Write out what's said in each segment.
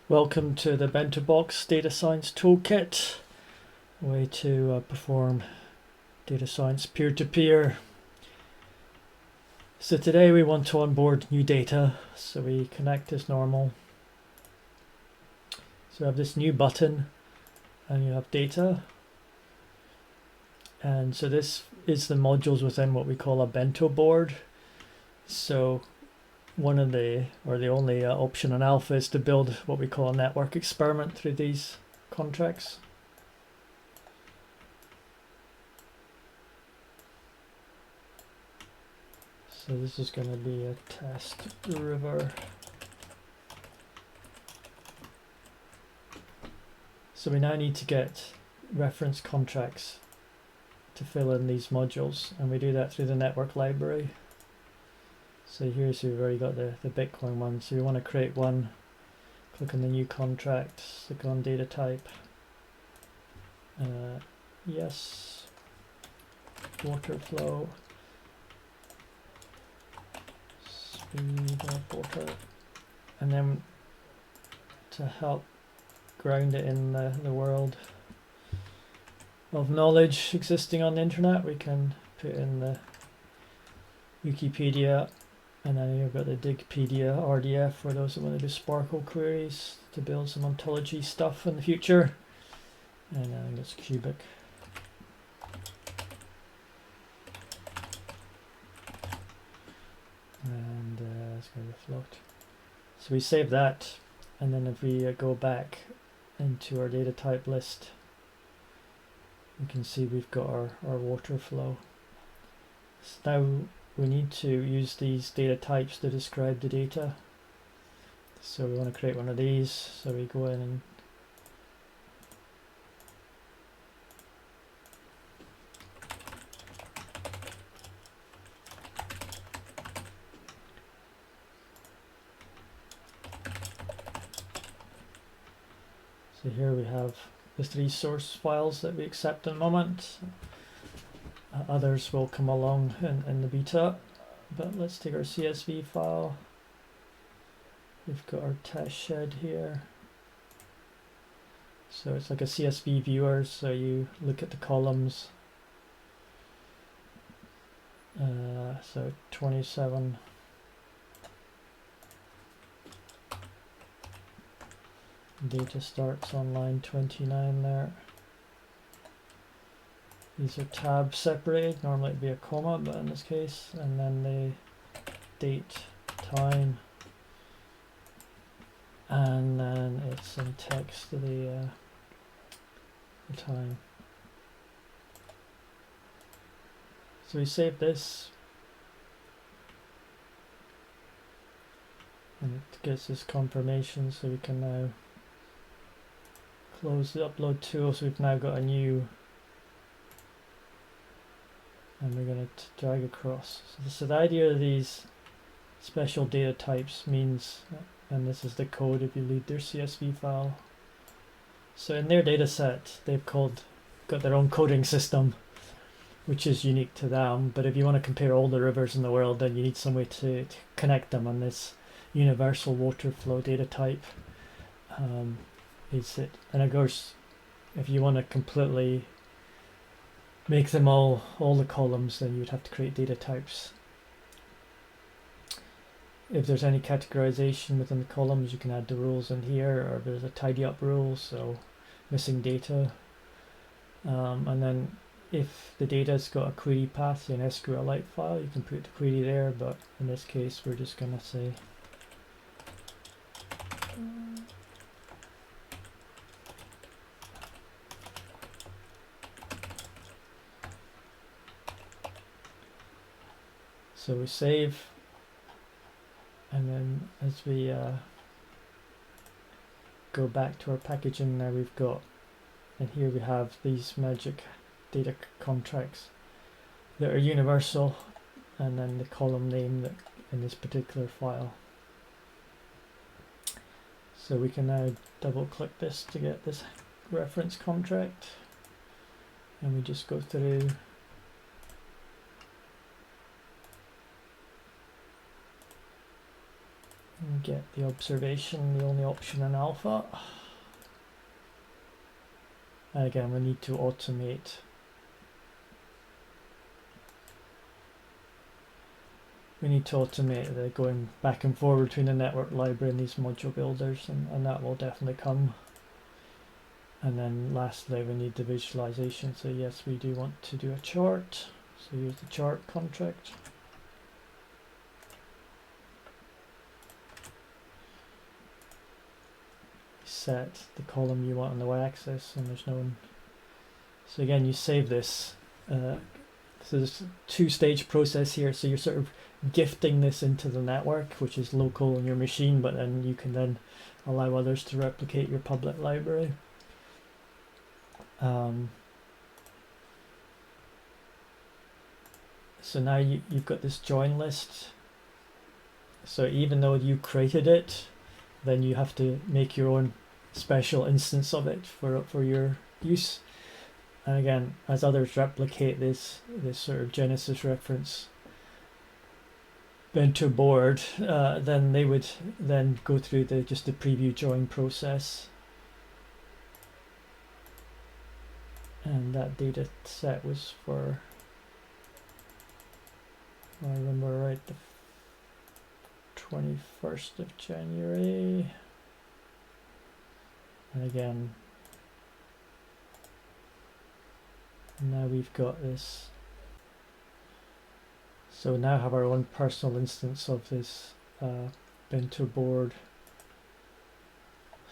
Welcome to the BentoBox Data Science Toolkit, a way to perform data science peer-to-peer. So today we want to onboard new data, so we connect as normal. So we have this new button and you have data. And so this is the modules within what we call a bento board. So one of the only option in alpha is to build what we call a network experiment through these contracts. So this is going to be a test river. So we now need to get reference contracts to fill in these modules, and we do that through the network library. So here's we've already got the Bitcoin one. So we want to create one. Click on the new contract, click on data type. Yes. Water flow. Speed of water. And then to help ground it in the world of knowledge existing on the internet, we can put in the Wikipedia. And then you've got the Digpedia RDF for those that want to do Sparkle queries to build some ontology stuff in the future. And I think it's cubic. And it's going to be float. So we save that, and then if we go back into our data type list, you can see we've got our water flow. So now we need to use these data types to describe the data. So we want to create one of these. So we go in and so here we have the 3 source files that we accept in a moment. Others will come along in the beta, but let's take our CSV file. We've got our test shed here. So it's like a CSV viewer, so you look at the columns. So 27. Data starts on line 29 there. These are tabs separated, normally it'd be a comma, but in this case, and then the date, time, and then it's some text to the time. So we save this, and it gives us confirmation, so we can now close the upload tool. So we've now got a new, and we're going to drag across. So the idea of these special data types means, and this is the code if you read their CSV file. So in their data set, they've got their own coding system, which is unique to them. But if you want to compare all the rivers in the world, then you need some way to connect them on this universal water flow data type. Is it? And of course, if you want to completely make them all the columns, then you'd have to create data types. If there's any categorization within the columns, you can add the rules in here, or there's a tidy up rule, so missing data. And then if the data's got a query path, an SQLite file, you can put the query there, but in this case we're just going to say so we save, and then as we go back to our packaging, now we've got, and here we have these magic data contracts that are universal, and then the column name that in this particular file. So we can now double click this to get this reference contract, and we just go through and get the observation, the only option in alpha. And again, we need to automate the going back and forward between the network library and these module builders, and that will definitely come. And then lastly, we need the visualization. So yes, we do want to do a chart. So here's the chart contract. Set the column you want on the y-axis, and there's no one. So again, you save this. So there's a two-stage process here. So you're sort of gifting this into the network, which is local on your machine, but then you can then allow others to replicate your public library. So now you've got this join list. So even though you created it, then you have to make your own special instance of it for your use. And again, as others replicate this sort of Genesis reference Bento board, then they would then go through just the preview join process. And that data set was for, if I remember right, the 21st of January. And again, now we've got this. So we now have our own personal instance of this Bento board.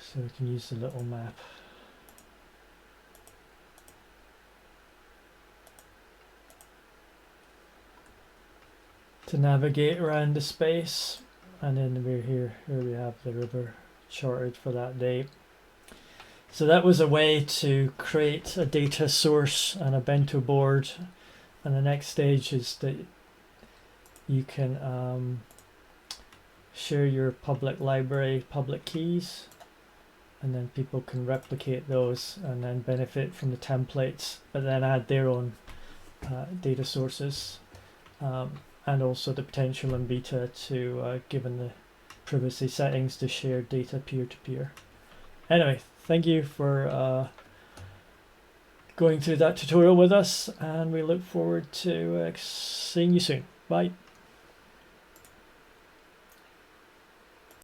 So we can use the little map. To navigate around the space, and then we're here we have the river charted for that day. So that was a way to create a data source and a Bento board, and the next stage is that you can share your public library, public keys, and then people can replicate those and then benefit from the templates, but then add their own data sources. And also the potential in beta to, given the privacy settings, to share data peer-to-peer. Anyway, thank you for going through that tutorial with us, and we look forward to seeing you soon. Bye.